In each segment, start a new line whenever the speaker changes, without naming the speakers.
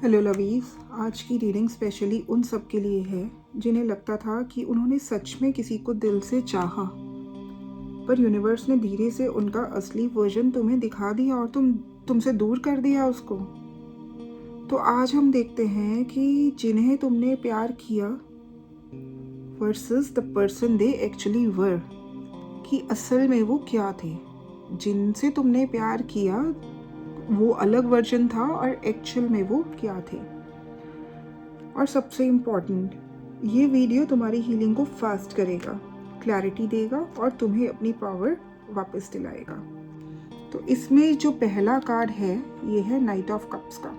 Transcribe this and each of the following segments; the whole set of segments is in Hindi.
हेलो लवीज़, आज की रीडिंग स्पेशली उन सब के लिए है जिन्हें लगता था कि उन्होंने सच में किसी को दिल से चाहा, पर यूनिवर्स ने धीरे से उनका असली वर्जन तुम्हें दिखा दिया और तुमसे दूर कर दिया उसको। तो आज हम देखते हैं कि जिन्हें तुमने प्यार किया versus the person they actually were, कि असल में वो क्या थे। जिनसे तुमने प्यार किया वो अलग वर्जन था और एक्चुअल में वो क्या थे। और सबसे इम्पॉर्टेंट, ये वीडियो तुम्हारी हीलिंग को फास्ट करेगा, क्लैरिटी देगा और तुम्हें अपनी पावर वापस दिलाएगा। तो इसमें जो पहला कार्ड है ये है नाइट ऑफ कप्स का।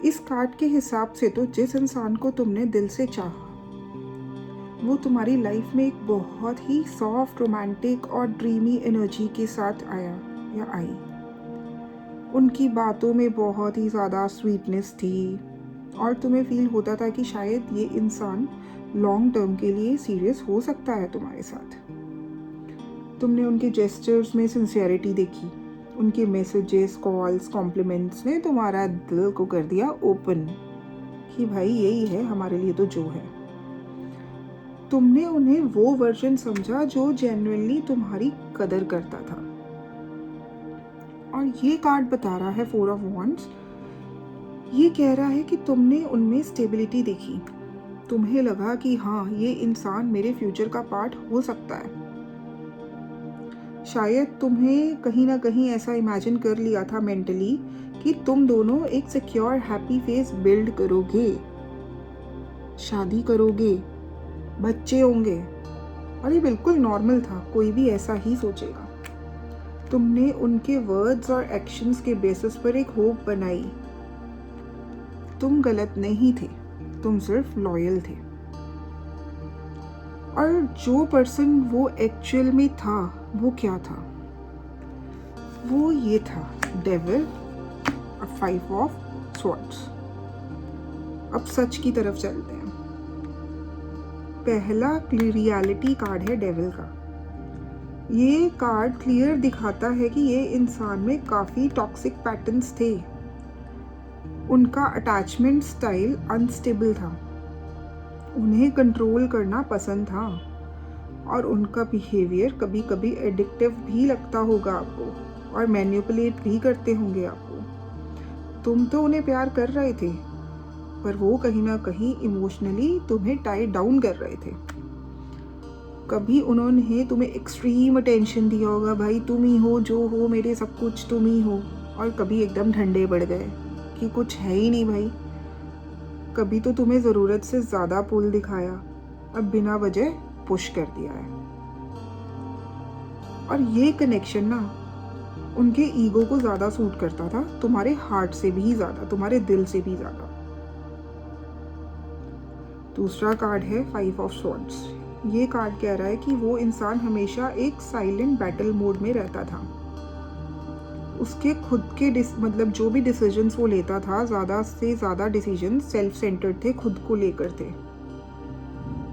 इस कार्ड के हिसाब से तो जिस इंसान को तुमने दिल से चाहा वो तुम्हारी लाइफ में एक बहुत ही सॉफ्ट, रोमांटिक और ड्रीमी एनर्जी के साथ आया या आई। उनकी बातों में बहुत ही ज़्यादा स्वीटनेस थी और तुम्हें फील होता था कि शायद ये इंसान लॉन्ग टर्म के लिए सीरियस हो सकता है तुम्हारे साथ। तुमने उनके जेस्चर्स में सिंसियरिटी देखी, उनके मैसेजेस, कॉल्स, कॉम्प्लीमेंट्स ने तुम्हारा दिल को कर दिया ओपन कि भाई यही है हमारे लिए तो जो है। तुमने उन्हें वो वर्जन समझा जो जेन्युइनली तुम्हारी कदर करता था। और ये कार्ड बता रहा है 4 ऑफ वॉन्ड्स। ये कह रहा है कि तुमने उनमें स्टेबिलिटी देखी, तुम्हें लगा कि हाँ ये इंसान मेरे फ्यूचर का पार्ट हो सकता है। शायद तुम्हें कहीं ना कहीं ऐसा इमेजिन कर लिया था मेंटली कि तुम दोनों एक सिक्योर हैप्पी फेस बिल्ड करोगे, शादी करोगे, बच्चे होंगे। और ये बिल्कुल नॉर्मल था, कोई भी ऐसा ही सोचेगा। तुमने उनके वर्ड्स और एक्शंस के बेसिस पर एक होप बनाई। तुम गलत नहीं थे, तुम सिर्फ लॉयल थे। और जो पर्सन वो एक्चुअल में था वो क्या था? वो ये था डेविल और 5 ऑफ स्वॉर्ड्स। अब सच की तरफ चलते हैं। पहला रियलिटी कार्ड है डेविल का। ये कार्ड क्लियर दिखाता है कि ये इंसान में काफ़ी टॉक्सिक पैटर्न्स थे। उनका अटैचमेंट स्टाइल अनस्टेबल था, उन्हें कंट्रोल करना पसंद था और उनका बिहेवियर कभी कभी एडिक्टिव भी लगता होगा आपको और मैनिपुलेट भी करते होंगे आपको। तुम तो उन्हें प्यार कर रहे थे पर वो कहीं ना कहीं इमोशनली तुम्हें टाई डाउन कर रहे थे। कभी उन्होंने तुम्हें एक्सट्रीम अटेंशन दिया होगा, भाई तुम ही हो जो हो, मेरे सब कुछ तुम ही हो। और कभी एकदम ठंडे पड़ गए कि कुछ है ही नहीं भाई। कभी तो तुम्हें ज़रूरत से ज़्यादा पुल दिखाया, अब बिना वजह पुश कर दिया है। और ये कनेक्शन ना उनके ईगो को ज़्यादा सूट करता था, तुम्हारे हार्ट से भी ज़्यादा, तुम्हारे दिल से भी ज़्यादा। दूसरा कार्ड है 5 ऑफ स्वॉर्ड्स। ये कार्ड कह रहा है कि वो इंसान हमेशा एक साइलेंट बैटल मोड में रहता था। उसके खुद के मतलब जो भी डिसीजंस वो लेता था, ज़्यादा से ज़्यादा डिसीजंस सेल्फ सेंटर्ड थे, खुद को लेकर थे।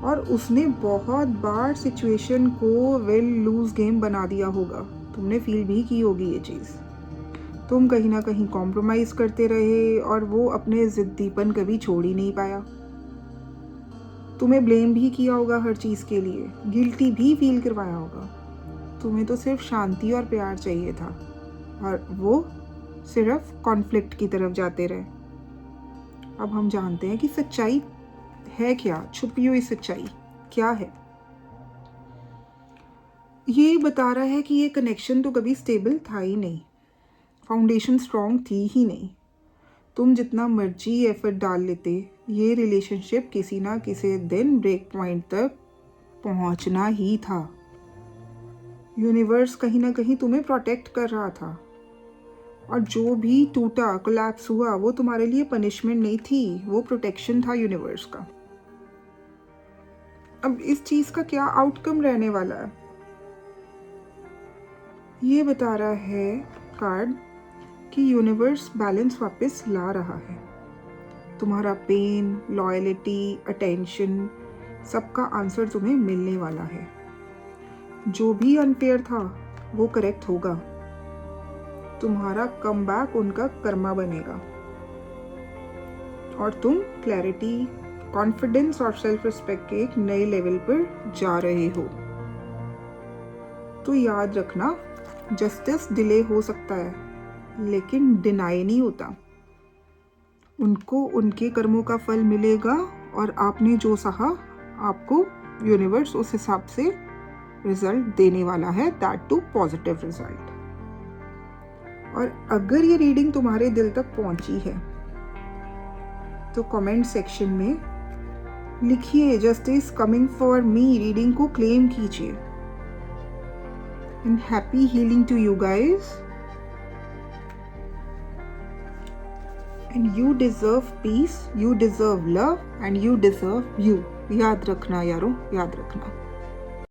और उसने बहुत बार सिचुएशन को वेल लूज गेम बना दिया होगा। तुमने फील भी की होगी ये चीज़। तुम कहीं ना कहीं कॉम्प्रोमाइज़ करते रहे और वो अपने ज़िद्दीपन कभी छोड़ ही नहीं पाया। तुम्हें ब्लेम भी किया होगा हर चीज़ के लिए, गिल्टी भी फील करवाया होगा। तुम्हें तो सिर्फ शांति और प्यार चाहिए था और वो सिर्फ कॉन्फ्लिक्ट की तरफ जाते रहे। अब हम जानते हैं कि सच्चाई है क्या, छुपी हुई सच्चाई क्या है। ये बता रहा है कि ये कनेक्शन तो कभी स्टेबल था ही नहीं, फाउंडेशन स्ट्रॉन्ग थी ही नहीं। तुम जितना मर्जी एफर्ट डाल लेते, ये रिलेशनशिप किसी ना किसी दिन ब्रेक पॉइंट तक पहुंचना ही था। यूनिवर्स कहीं ना कहीं तुम्हें प्रोटेक्ट कर रहा था और जो भी टूटा, कोलैप्स हुआ, वो तुम्हारे लिए पनिशमेंट नहीं थी, वो प्रोटेक्शन था यूनिवर्स का। अब इस चीज़ का क्या आउटकम रहने वाला है ये बता रहा है कार्ड कि यूनिवर्स बैलेंस वापस ला रहा है। तुम्हारा पेन, लॉयल्टी, अटेंशन, सबका आंसर तुम्हें मिलने वाला है। जो भी अनफेयर था वो करेक्ट होगा। तुम्हारा कमबैक उनका कर्मा बनेगा। और तुम क्लैरिटी, कॉन्फिडेंस और सेल्फ रिस्पेक्ट के एक नए लेवल पर जा रहे हो। तो याद रखना, जस्टिस डिले हो सकता है लेकिन डिनाई नहीं होता। उनको उनके कर्मों का फल मिलेगा और आपने जो सहा आपको यूनिवर्स उस हिसाब से रिजल्ट देने वाला है, दैट टू पॉजिटिव रिजल्ट। और अगर ये रीडिंग तुम्हारे दिल तक पहुंची है तो कमेंट सेक्शन में लिखिए justice coming for me, reading को क्लेम कीजिए। And happy healing to you guys, and you deserve peace, you deserve love and you deserve you. याद रखना यारों, याद रखना।